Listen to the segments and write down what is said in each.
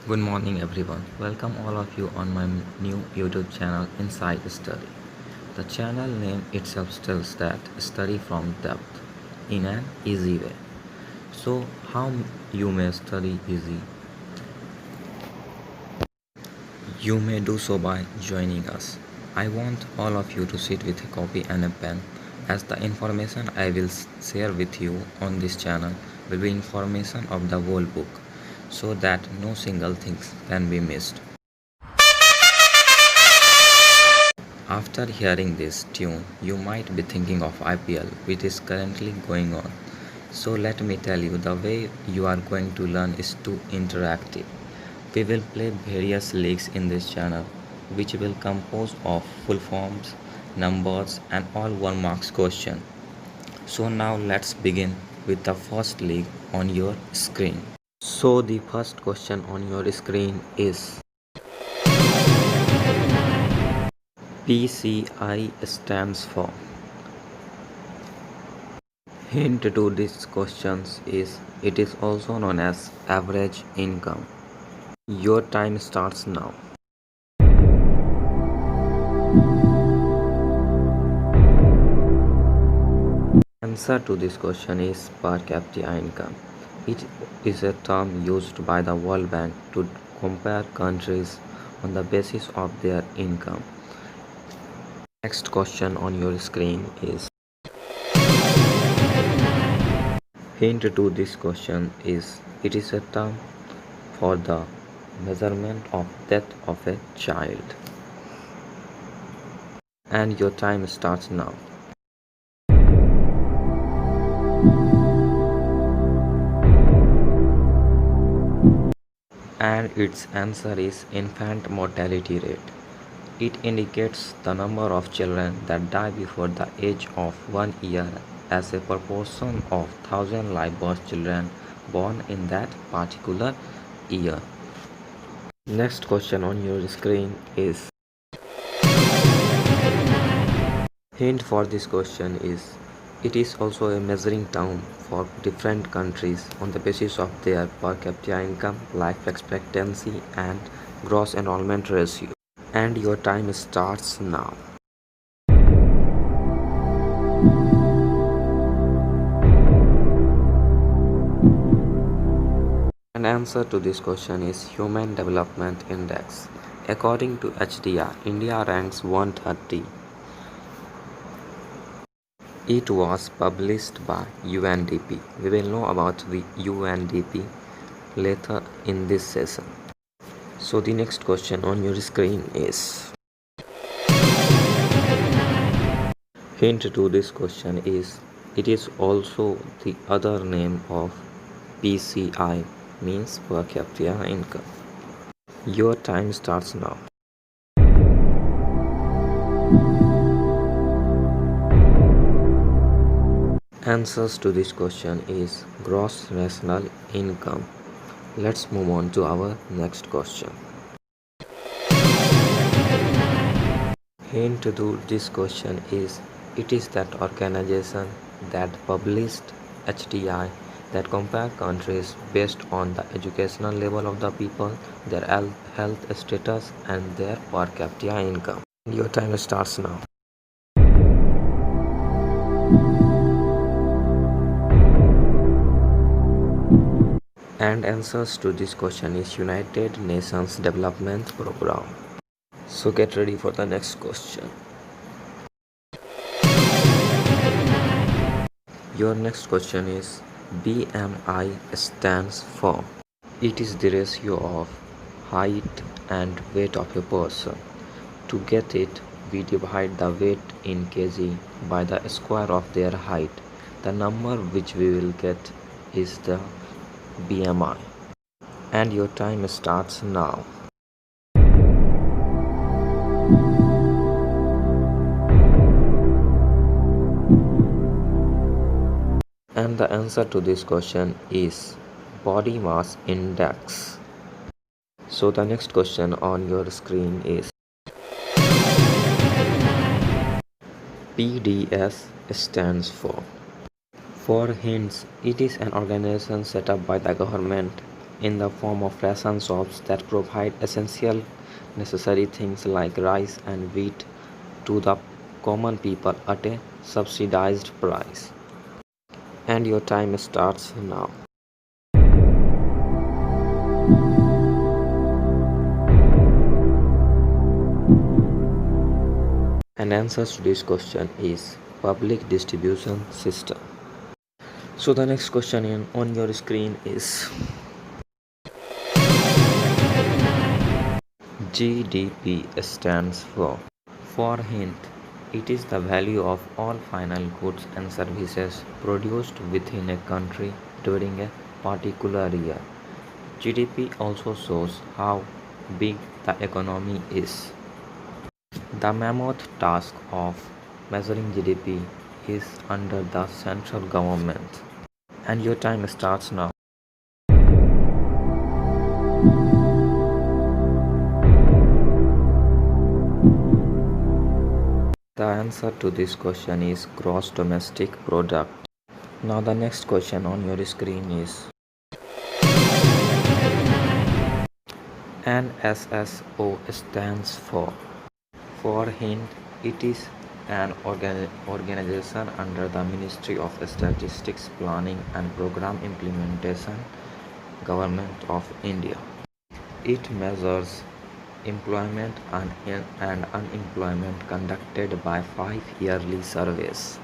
Good morning, everyone. Welcome all of you on my new YouTube channel, Inside Study. The channel name itself tells that study from depth in an easy way. So, how you may study easy? You may do so by joining us. I want all of you to sit with a copy and a pen, as the information I will share with you on this channel will be information of the whole book, so that no single thing can be missed. After hearing this tune, you might be thinking of IPL, which is currently going on. So let me tell you, the way you are going to learn is too interactive. We will play various leagues in this channel, which will compose of full forms, numbers, and all 1 marks question. So now let's begin with the first league on your screen. So the first question on your screen is PCI stands for. Hint to this question is it is also known as average income. Your time starts now. Answer to this question is per capita income. It is a term used by the World Bank to compare countries on the basis of their income. Next question on your screen is hint to this question is it is a term for the measurement of death of a child. And your time starts now. And its answer is infant mortality rate. It indicates the number of children that die before the age of 1 year as a proportion of 1,000 live birth children born in that particular year. Next question on your screen is hint for this question is it is also a measuring term for different countries on the basis of their per capita income, life expectancy, and gross enrollment ratio. And your time starts now. And answer to this question is Human Development Index. According to HDR, India ranks 130. It was published by UNDP. We will know about the UNDP later in this session. So the next question on your screen is hint to this question is it is also the other name of PCI, means per capita income. Your time starts now. Answers to this question is gross national income. Let's move on to our next question. Hint to this question is it is that organization that published HDI that compare countries based on the educational level of the people, their health status, and their per capita income. Your time starts now. And answers to this question is United Nations Development Program. So get ready for the next question. Your next question is BMI stands for. It is the ratio of height and weight of a person. To get it, we divide the weight in kg by the square of their height. The number which we will get is the BMI. And your time starts now. And the answer to this question is body mass index. So the next question on your screen is PDS stands for. For hints, it is an organization set up by the government in the form of ration shops that provide essential necessary things like rice and wheat to the common people at a subsidized price. And your time starts now. And answer to this question is public distribution system. So the next question on your screen is GDP stands for. For hint, it is the value of all final goods and services produced within a country during a particular year. GDP also shows how big the economy is. The mammoth task of measuring GDP is under the central government. And your time starts now. The answer to this question is gross domestic product. Now the next question on your screen is NSSO stands for. For hint, it is an organization under the Ministry of Statistics, Planning and Program Implementation, Government of India. It measures employment and unemployment conducted by 5 yearly surveys.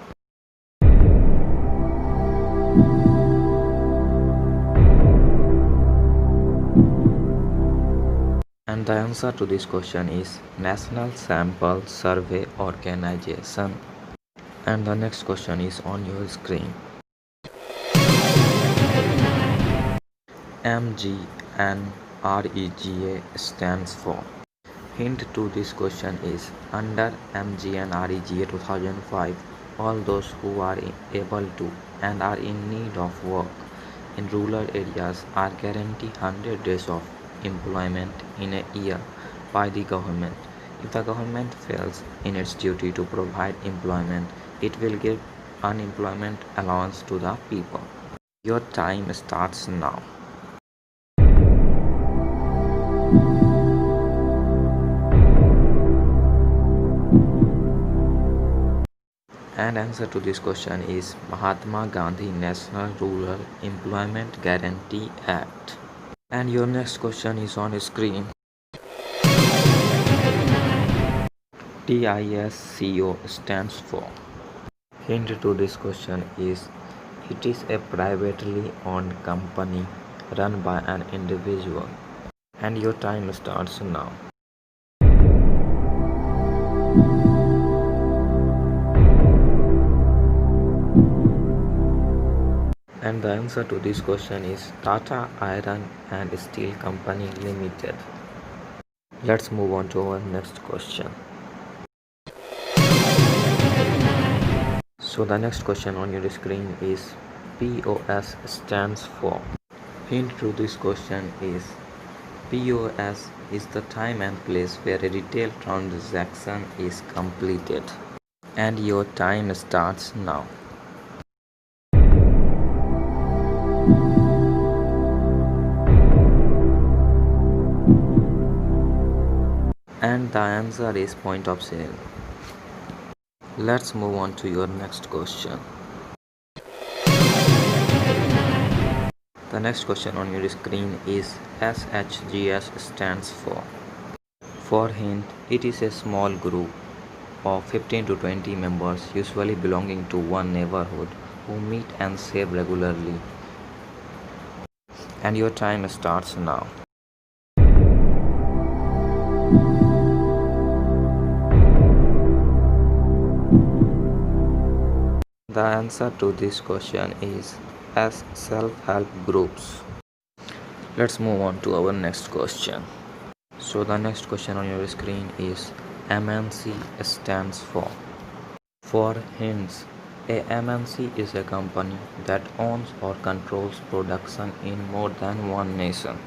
And the answer to this question is National Sample Survey Organization. And the next question is on your screen. MGNREGA stands for. Hint to this question is under MGNREGA 2005, all those who are able to and are in need of work in rural areas are guaranteed 100 days of employment in a year by the government. If the government fails in its duty to provide employment, it will give unemployment allowance to the people. Your time starts now. And answer to this question is Mahatma Gandhi National Rural Employment Guarantee Act. And your next question is on screen. TISCO stands for. Hint to this question is it is a privately owned company run by an individual. And your time starts now. And the answer to this question is Tata Iron and Steel Company Limited. Let's move on to our next question. So the next question on your screen is POS stands for. Hint to this question is POS is the time and place where a retail transaction is completed. And your time starts now. And the answer is point of sale. Let's move on to your next question. The next question on your screen is SHGS stands for. For hint, it is a small group of 15 to 20 members usually belonging to one neighborhood who meet and save regularly. And your time starts now. The answer to this question is S self-help groups. Let's move on to our next question. So the next question on your screen is MNC stands for. For hints, a MNC is a company that owns or controls production in more than one nation.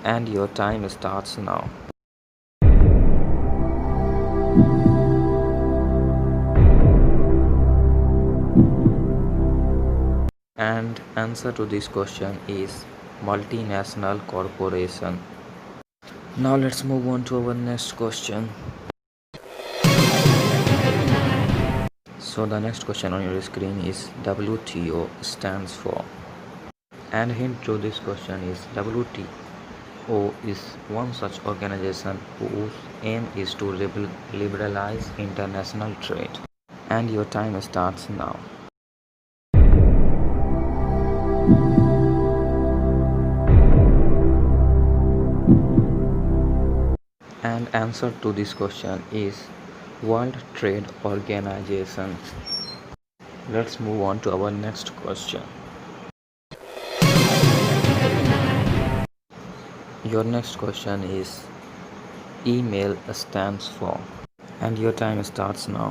And your time starts now. And answer to this question is multinational corporation. Now let's move on to our next question. So the next question on your screen is WTO stands for. And hint to this question is WTO is one such organization whose aim is to liberalize international trade. And your time starts now. And answer to this question is World Trade Organization. Let's move on to our next question. Your next question is email stands for. And your time starts now.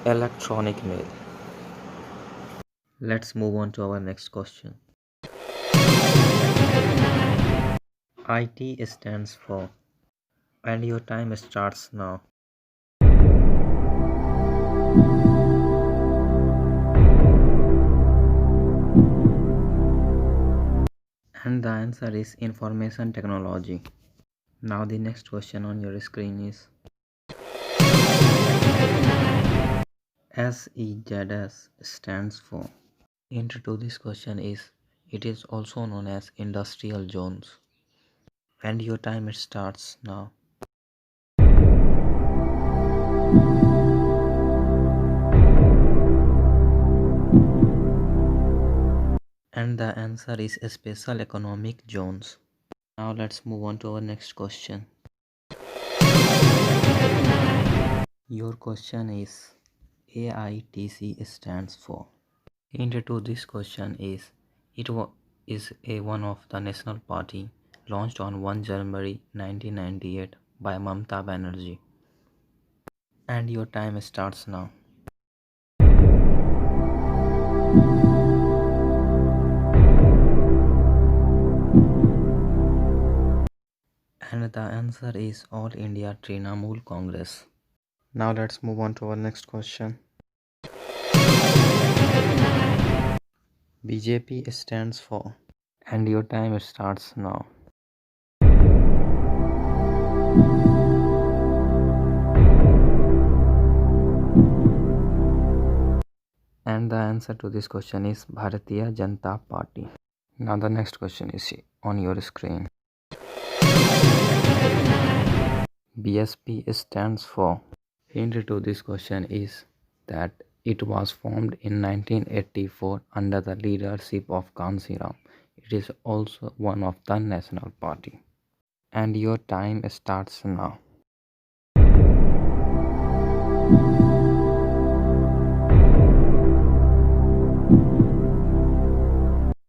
Electronic mail. Let's move on to our next question. IT stands for. And your time starts now. And the answer is information technology. Now the next question on your screen is SEZS stands for. Hint to this question is it is also known as industrial zones. And your time starts now. And the answer is special economic zones. Now let's move on to our next question. Your question is AITC stands for. Hint to this question is it is one of the national party launched on 1 January 1998 by Mamata Banerjee. And your time starts now. And the answer is All India Trinamool Congress. Now let's move on to our next question. BJP stands for. And your time starts now. And the answer to this question is Bharatiya Janata Party. Now the next question is on your screen. BSP stands for. Hint to this question is that it was formed in 1984 under the leadership of Kansiram. It is also one of the national party. And your time starts now.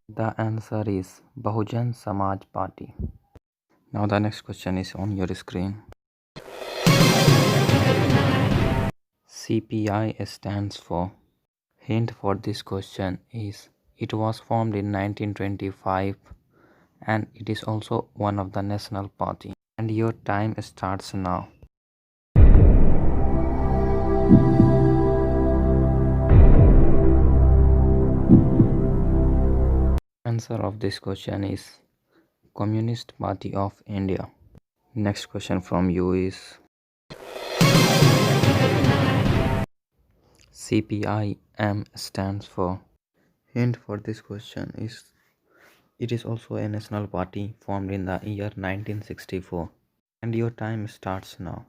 The answer is Bahujan Samaj Party. Now the next question is on your screen. CPI stands for. Hint for this question is it was formed in 1925 and it is also one of the national party. And your time starts now. Answer of this question is Communist Party of India. Next question from you is CPIM stands for. Hint for this question is it is also a national party formed in the year 1964. And your time starts now.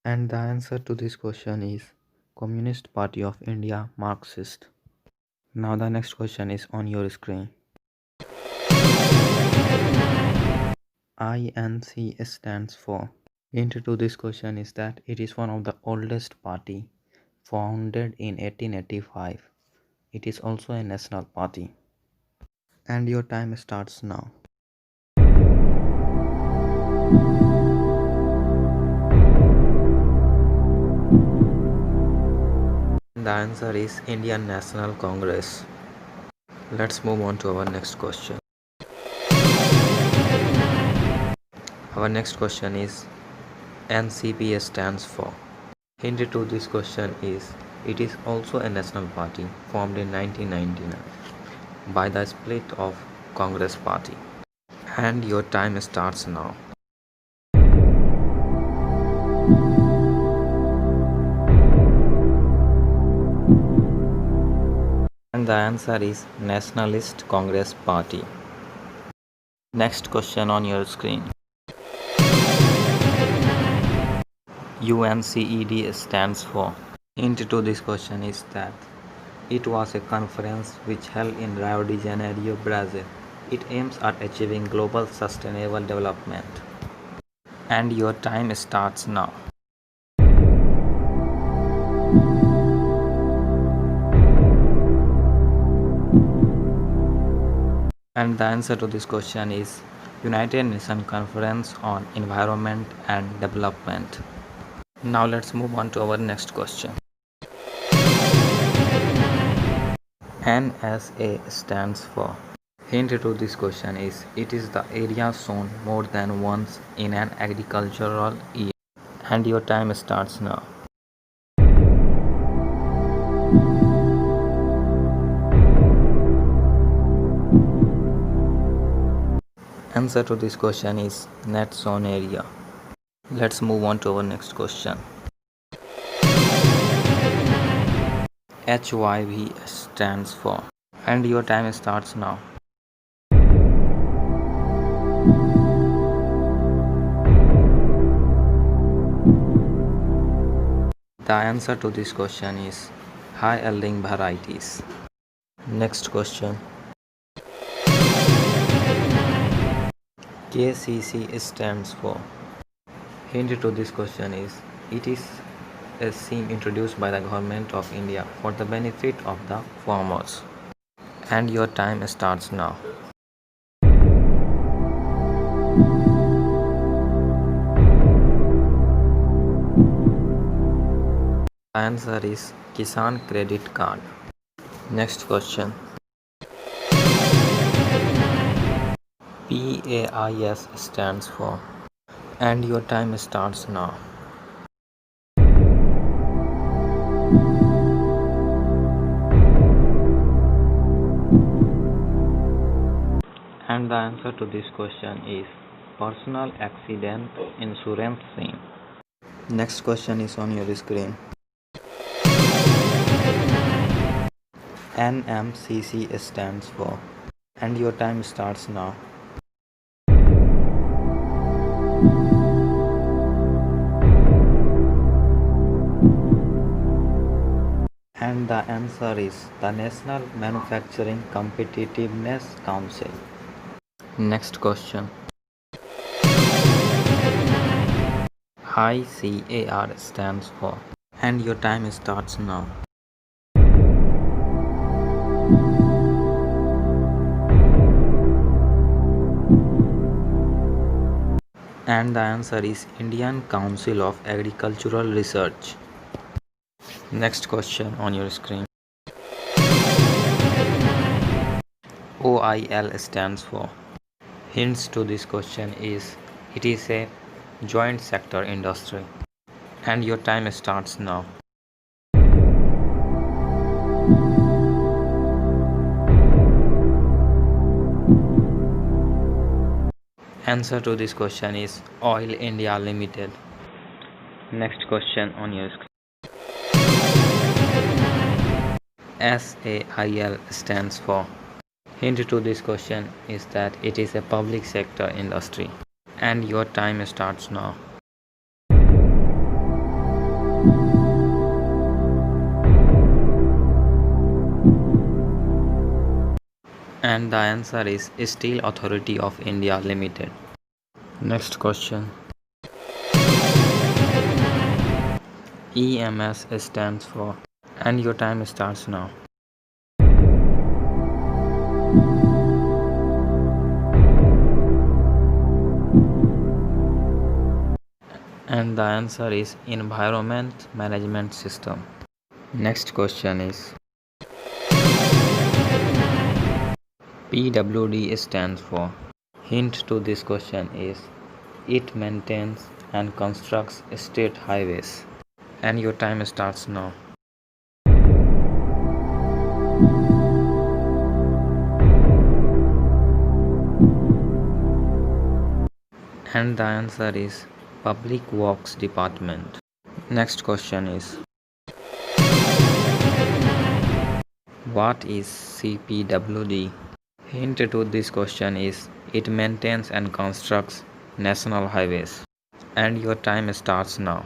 And the answer to this question is Communist Party of India Marxist. Now the next question is on your screen. INC stands for. Hint to this question is that it is one of the oldest party founded in 1885. It is also a national party. And your time starts now. The answer is Indian National Congress. Let's move on to our next question. Our next question is NCP stands for. Hint to this question is it is also a national party formed in 1999 by the split of Congress Party. And your time starts now. And the answer is Nationalist Congress Party. Next question on your screen. UNCED stands for. Hint to this question is that it was a conference which held in Rio de Janeiro, Brazil. It aims at achieving global sustainable development. And your time starts now. And the answer to this question is United Nations Conference on Environment and Development. Now let's move on to our next question. NSA stands for. Hint to this question is it is the area sown more than once in an agricultural year. And your time starts now. Answer to this question is net sown area. Let's move on to our next question. HYV stands for. And your time starts now. The answer to this question is high yielding varieties. Next question. KCC stands for. Hint to this question is it is a scheme introduced by the government of India for the benefit of the farmers. And your time starts now. The answer is Kisan Credit Card. Next question. PAIS stands for. And your time starts now. And the answer to this question is Personal Accident Insurance Scheme. Next question is on your screen. NMCC stands for. And your time starts now. And the answer is the National Manufacturing Competitiveness Council. Next question. ICAR stands for. And your time starts now. And the answer is Indian Council of Agricultural Research. Next question on your screen. OIL stands for. Hints to this question is it is a joint sector industry. And your time starts now. Answer to this question is Oil India Limited. Next question on your screen. SAIL stands for. Hint to this question is that it is a public sector industry. And your time starts now. And the answer is Steel Authority of India Limited. Next question. EMS stands for. And your time starts now. And the answer is Environment Management System. Next question is PWD stands for. Hint to this question is it maintains and constructs state highways. And your time starts now. And the answer is Public Works Department. Next question is what is CPWD? Hint to this question is it maintains and constructs national highways. And your time starts now.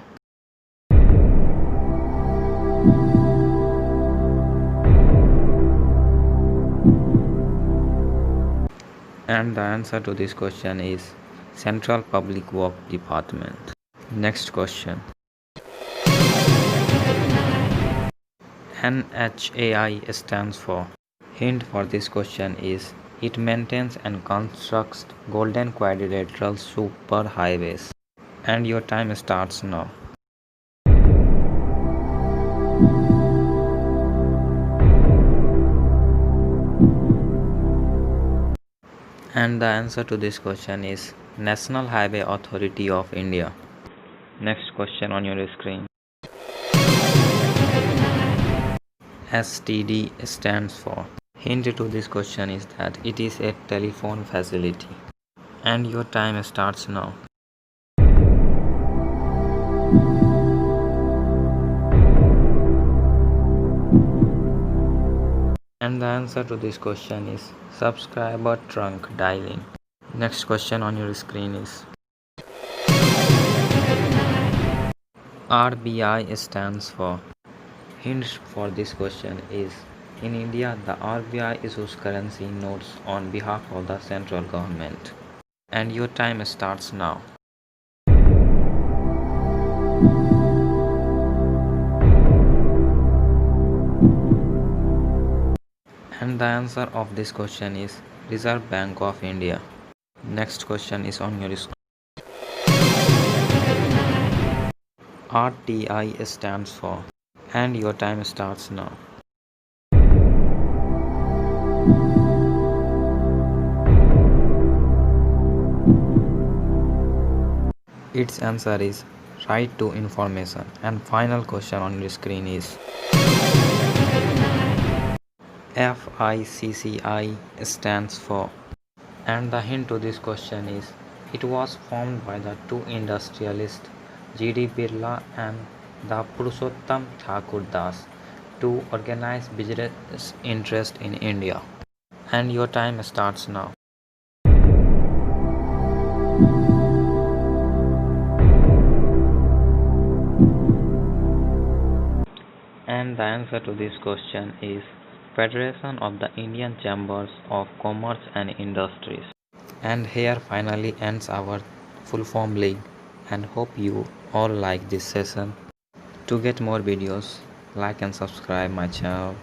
And the answer to this question is Central Public Work Department. Next question. NHAI stands for. Hint for this question is it maintains and constructs golden quadrilateral superhighways. And your time starts now. And the answer to this question is National Highway Authority of India. Next question on your screen. STD stands for. Hint to this question is that it is a telephone facility. And your time starts now. And the answer to this question is subscriber trunk dialing. Next question on your screen is RBI stands for. Hint for this question is in India the RBI issues currency notes on behalf of the central government. And your time starts now. And the answer of this question is Reserve Bank of India. Next question is on your screen. RTI stands for. And your time starts now. Its answer is Right to Information. And final question on your screen is FICCI stands for. And the hint to this question is it was formed by the two industrialists G.D. Birla and the Purushottam Thakur Das to organize business interest in India. And your time starts now. And the answer to this question is Federation of the Indian Chambers of Commerce and Industries. And here finally ends our full form league, and hope you all like this session. To get more videos, like and subscribe my channel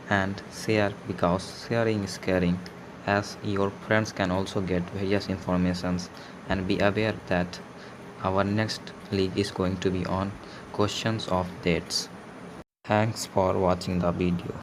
and share, because sharing is caring, as your friends can also get various informations and be aware that our next league is going to be on questions of dates. Thanks for watching the video.